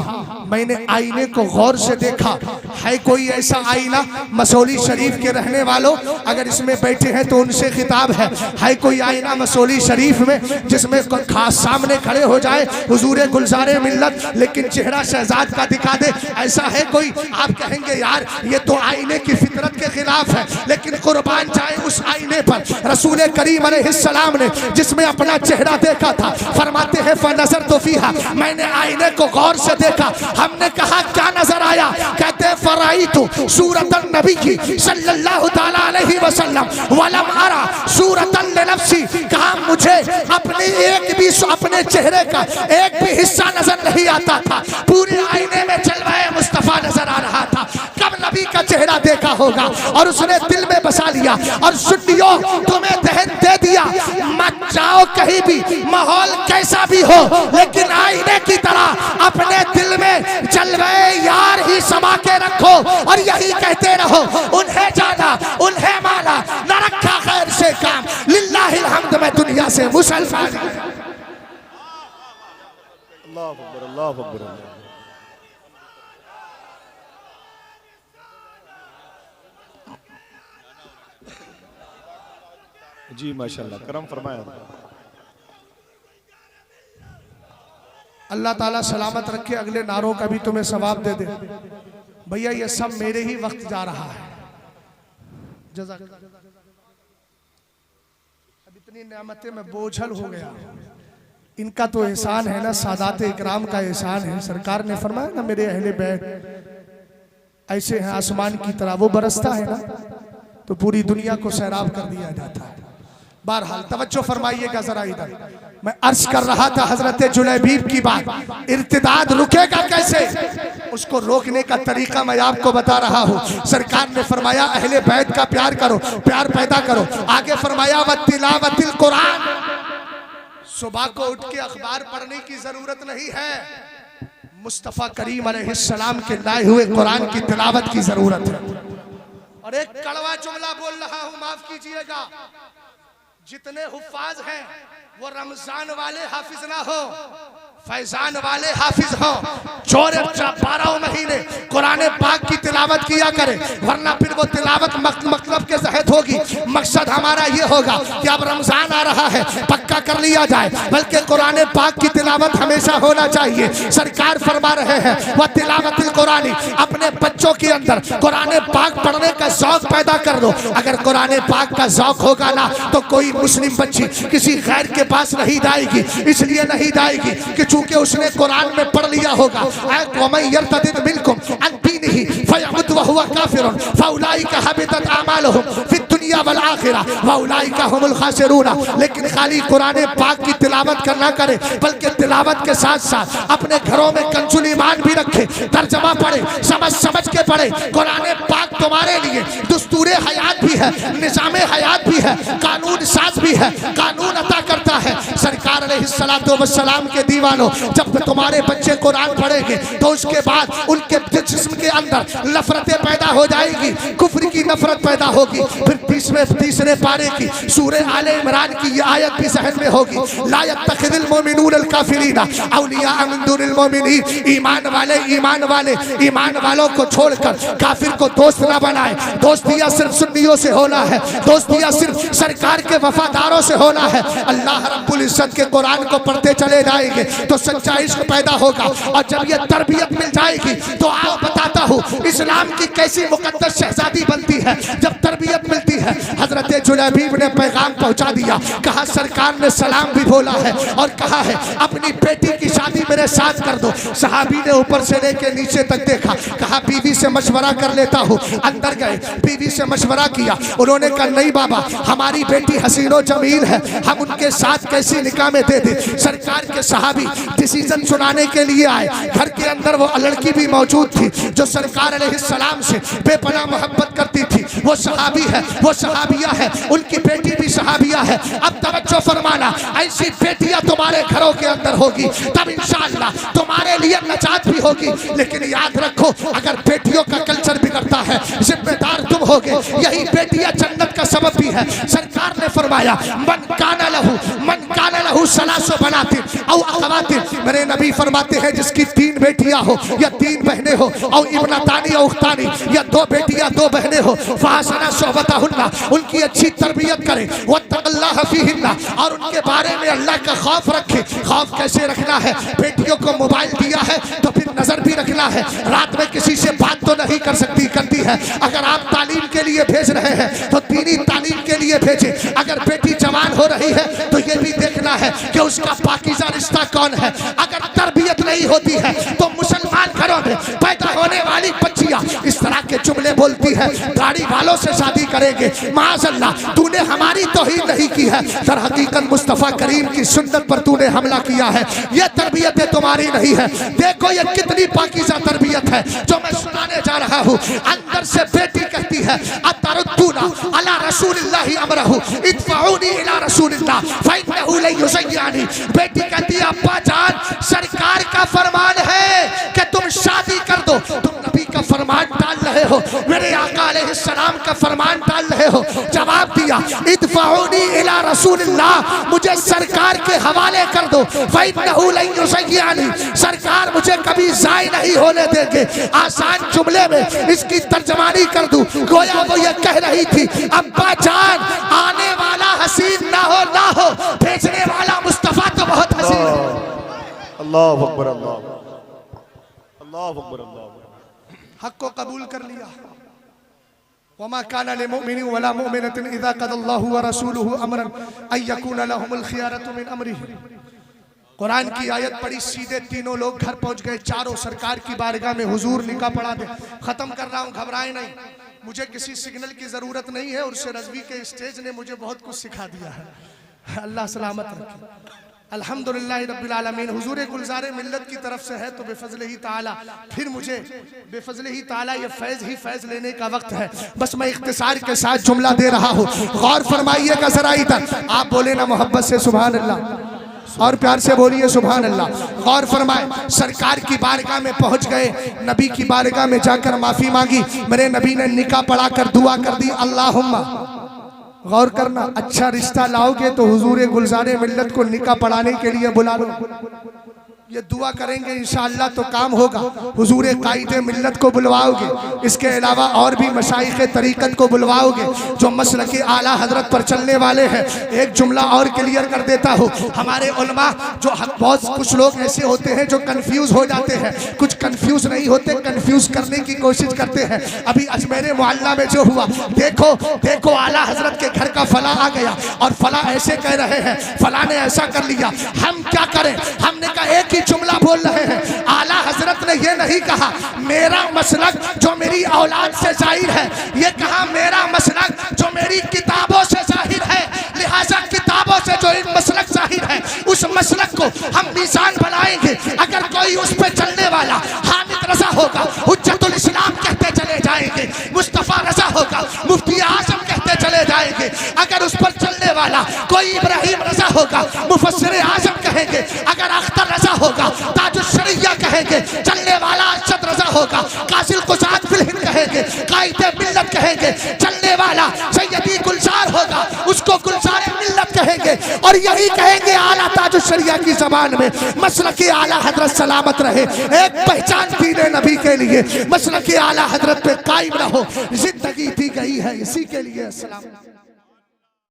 मैंने आईने को गौर से देखा। है कोई ऐसा आईना? मसौली शरीफ के रहने वालों अगर इसमें बैठे हैं तो उनसे खिताब है कोई आईना मसौली शरीफ में जिसमें खास सामने खड़े हो जाए हुजूर गुलजारे मिल्लत, लेकिन चेहरा शहजाद का दिखा दे? ऐसा है कोई? आप कहेंगे यार ये तो आईने की फितरत के खिलाफ है, लेकिन कुर्बान जाए उस आईने पर रसूल करीम अलैहिस्सलाम ने जिसमें अपना चेहरा देखा था। फरमाते हैं फनजर तो फीहा, मैंने आईने को गौर से देखा। हमने कहा क्या नजर आया? कहते फराइतु सूरतन नबी सल्लल्लाहु ताला अलैहि वसल्लम वलम अरा सूरतन लिनफ्सी। कहा मुझे अपने एक भी अपने चेहरे का एक भी हिस्सा नजर नहीं आता था, पूरे आईने में जलवाए मुस्तफा नजर आ रहा था। कब नबी का चेहरा देखा होगा और उसने दिल में बसा लिया। और सुन्नियों तुम्हें दहन दे दिया, मत जाओ कहीं भी, माहौल कैसा भी हो, लेकिन आईने की तरह अपने दिल में जलवाए यार ही समा के रखो और यही कहते रहो उन्हें जाना उन्हें माना, न रखा खैर से काम, लिल्लाहिल हम्द में दुनिया से मुसलमान। अल्लाहु अकबर अल्लाहु अकबर। जी माशाल्लाह, करम फरमाया। अल्लाह ताला सलामत रखे, अगले नारों का भी तुम्हें सवाब दे दे। भैया ये सब मेरे ही वक्त जा रहा है। जज़ाक। अब इतनी नेमतें में बोझल हो गया। इनका तो एहसान है ना, सादात इकराम का एहसान है। सरकार ने फरमाया ना, मेरे अहले बैत ऐसे हैं आसमान की तरह, वो बरसता है ना तो पूरी दुनिया को सैराब कर दिया जाता है। बहरहाल तवज्जो फरमाइएगा जरा इधर। मैं अर्ज कर रहा था हजरत जुलैबीब की बात, इर्तिदाद रुकेगा कैसे, उसको रोकने का तरीका मैं आपको बता रहा हूँ। सरकार ने फरमाया अहले बैत का प्यार करो, प्यार पैदा करो। आगे फरमाया वतिलावतिल कुरान, सुबह को उठ के अखबार पढ़ने की जरूरत नहीं है, मुस्तफ़ा करीम अलैहिस्सलाम के लाए हुए कुरान की तिलावत की जरूरत है। और एक कड़वा जुमला बोल रहा हूँ, माफ कीजिएगा, जितने हुफ्फाज हैं वो रमजान वाले हाफिज ना हो, फैजान वाले हाफिज हो, जो 12 महीने कुरान पाक की तिलावत किया करे, वरना फिर वो तिलावत मतलब के तहत होगी। मकसद हमारा ये होगा कि अब रमजान आ रहा है, पक्का कर लिया जाए, बल्कि कुरान पाक की तिलावत हमेशा होना चाहिए। सरकार फरमा रहे हैं वह तिलावतिल कुरानी, अपने बच्चों के अंदर कुरान पाक पढ़ने का शौक पैदा कर दो। अगर कुरान पाक का शौक होगा ना तो कोई मुस्लिम बच्ची किसी गैर के पास नहीं जाएगी। इसलिए नहीं जाएगी कि चूंकि उसने कुरान में पढ़ लिया होगा, लेकिन खाली कुरान पाक की तिलावत करना करे, बल्कि तिलावत के साथ साथ अपने घरों में कंजुल ईमान भी रखे, तर्जमा पढ़े, समझ समझ के पढ़े। कुरान पाक तुम्हारे लिए दस्तूर हयात भी है, निजाम हयात भी है, कानून साज भी है, कानून अता करता है। सरकार अलैहिस्सलातु वस्सलाम के दीवानों, जब तुम्हारे बच्चे कुरान पढ़ेंगे तो उसके बाद उनके जिस्म के अंदर नफरतें पैदा हो जाएगी, कुफ्र की नफरत पैदा होगी। फिर तीसरे पारे की सूरह आले इमरान की ये आयत भी जहन में होगी, ला यत्तखिज़ुल मुमिनूनल काफिरीना औलिया मिन दुनिल मुमिनीन। ईमान वालों को छोड़कर काफिर को दोस्त ना बनाए। दोस्तियां सिर्फ सुन्नियों से होना है, दोस्तियां सिर्फ सरकार के वफादारों से होना है। अल्लाह रब्बुल इज्जत के कुरान को पढ़ते चले जाएंगे तो सच्चा इश्क पैदा होगा। और जब ये तरबियत मिल जाएगी तो आओ बताता हूँ इस्लाम की कैसी मुकद्दस शहजादी बनती है जब तरबियत मिलती है। हजरत जुलैबीब ने पैगाम पहुंचा दिया, कहा सरकार ने सलाम भी बोला है और कहा है अपनी बेटी की शादी मेरे साथ कर दो। सहाबी ने ऊपर से लेके नीचे तक देखा, कहा बीवी से मशवरा कर लेता हूँ। अंदर गए, बीवी से मशवरा किया। उन्होंने कहा नहीं बाबा, हमारी बेटी हसीनो जमील है, हम उनके साथ कैसी निकाह में दे दे। सरकार के सहाबी डिसीजन सुनाने के लिए आए। घर के अंदर वो लड़की भी मौजूद थी जो सरकार अलैहिस्सलाम से बेपनाह मोहब्बत करती थी। वो सहाबी है, वो सहाबिया है, उनकी बेटी भी सहाबिया है। अब तवज्जो फरमाना, ऐसी बेटियां तुम्हारे घरों के अंदर होगी तब इंशाअल्लाह तुम्हारे लिए नजात भी होगी। लेकिन याद रखो, अगर बेटियों का कल्चर बिगड़ता है जिम्मेदार तुम होगे। यही बेटियां जन्नत का सबब भी है। सरकार ने फरमाया मन काना लहू सलासो बनातिन औ अखवातिन। मेरे नबी फरमाते हैं जिसकी 3 बेटियां हो या 3 बहनें हो, और इब्नतानी और उख्तानी, या 2 बेटियां 2 बहनें हो, फहसना सोहबतहुन्ना, उनकी अच्छी तरबियत करे, वत्तक़ल्लाह फीहिन्ना, और उनके बारे में अल्लाह का खौफ रखे। खौफ कैसे रखना है? बेटियों को मोबाइल दिया है तो फिर नजर भी रखना है। रात में किसी से बात तो नहीं करती है। अगर आप तालीम के लिए भेज रहे हैं तो दीनी तालीम के लिए भेजें। अगर बेटी जवान हो रही है तो ये भी देखना है कि उसका पाकीज़ा रिश्ता कौन है। अगर तरबियत नहीं होती है तो मुसलमान घरों में पैदा होने वाली बच्चियां इस तरह के जुमले बोलती है, गाड़ी वालों से शादी करेंगे। माज़अल्लाह, तूने हमारी तौहीन नहीं की है, दर हकीकत मुस्तफ़ा करीम की सुन्नत पर तूने हमला किया है। ये तरबियत तुम्हारी नहीं है। देखो ये कितनी पाकीज़ा तरबियत है जो मैं सुनाने जा रहा हूँ। अंदर से बेटी कहती है अतरुद्दूना अला रसूलिल्लाहि अमरहु इदफऊनी इला रसूलिल्लाह फइन्नहु ला युज़य्यानी। बेटी कहती है अब्बा जान, सरकार का फरमान है कि तुम शादी कर दो, तुम नबी का फरमान टाल रहे हो, मेरे आका अलैहिस्सलाम का फरमान टाल रहे हो। जवाब दिया इदफऊनी इला रसूलिल्लाह, मुझे सरकार के हवाले कर दो, फइन्नहु ला युज़य्यानी, सरकार मुझे कभी ज़ाय नहीं होने देंगे। आसान जुमले में इसकी तर्जमानी कर दूं, गोया वो ये कह रही थी अब्बा जान, आने वाला हसीन ना हो भेजने वाला मुस्तफा तो बहुत हसीन है। अल्लाह अकबर, अल्लाह अकबर, अल्लाह। हक को कबूल कर लिया। वमा काना लिमुमिनिन वला मुमिनतिन इज़ा क़ज़ल्लाहु व रसूलुहु अमरन अन यकूना लहुमुल खियारतु मिन अमरिही। कुरान की आयत पढ़ी, सीधे तीनों लोग घर पहुंच गए। चारों सरकार की बारगाह में हुजूर निकाह पढ़ा दे। खत्म कर रहा हूं, घबराए नहीं। मुझे किसी सिग्नल की जरूरत नहीं है। उर्स रज़वी के स्टेज ने मुझे बहुत कुछ सिखा दिया है। अल्लाह सलामत रखे। अल्हम्दुलिल्लाह रब्बिल आलमीन। हुजूर गुलज़ारे मिल्लत की तरफ से है तो बेफज़ल ही ताला, फिर मुझे बेफज़ल ही ताला ये फैज़ ही फैज़ लेने का वक्त है। बस मैं इख्तिसार के साथ जुमला दे रहा हूँ, गौर फरमाइएगा जरा इधर। आप बोले ना मोहब्बत से सुभान अल्लाह, और प्यार से बोलिए सुभान अल्लाह। गौर फरमाए, सरकार की बारगाह में पहुंच गए। नबी की बारगाह में जाकर माफी मांगी। मेरे नबी ने निकाह पढ़ा कर दुआ कर दी, अल्लाहुम्मा। गौर करना, अच्छा रिश्ता लाओगे तो हुजूर गुलज़ारे मिल्लत को निकाह पढ़ाने के लिए बुला लो। ये दुआ करेंगे इंशाअल्लाह तो काम होगा। हुजूर कायदे मिल्लत को बुलवाओगे, इसके अलावा और भी मशाइख तरीक़त को बुलवाओगे जो मसलके आला हजरत पर चलने वाले हैं। एक जुमला और क्लियर कर देता हूँ, हमारे उलमा जो बहुत कुछ लोग ऐसे होते हैं जो कंफ्यूज हो जाते हैं, कुछ कंफ्यूज नहीं होते, कंफ्यूज करने की कोशिश करते हैं। अभी अजमेर मोहल्ला में जो हुआ, देखो देखो आला हजरत के घर का फला आ गया और फला ऐसे कह रहे हैं, फला ने ऐसा कर लिया, हम क्या करें। हमने कहा एक जुमला बोल रहे हैं, आला हजरत ने यह नहीं कहा मेरा मसलक जो मेरी औलाद से जाहिर है, ये कहा मेरा मसलक जो मेरी किताबों से जाहिर है। लिहाजा किताबों से जो एक मसलक जाहिर है, उस मसलक को हम मीज़ान बनाएंगे। अगर कोई उस पर चलने वाला हामिद रजा होगा, हुज्जतुल इस्लाम कहते चले जाएंगे, मुस्तफा रजा होगा, मुफ्ती आजम कहते चले जाएंगे। अगर उस पर चलने वाला कोई इब्राहिम रजा होगा, मुफस्सिर आजम कहेंगे। अगर अख्तर रजा होगा, ताजुल शरिया कहेंगे। चलने वाला अरशद रजा होगा, कासिल कुसाद फिल हिंद कहेंगे, कायदे मिल्लत कहेंगे। चलने वाला सैयदी गुलजार होगा, उसको गुलजार मिल्लत कहेंगे। और यही कहेंगे आला ताजुल शरिया की जबान में, मसलके आला हजरत सलामत रहे। एक पहचान दीने नबी के लिए मसलके आला हजरत पे कायम रहो। जिंदगी दी गई है इसी के लिए। अस्सलाम।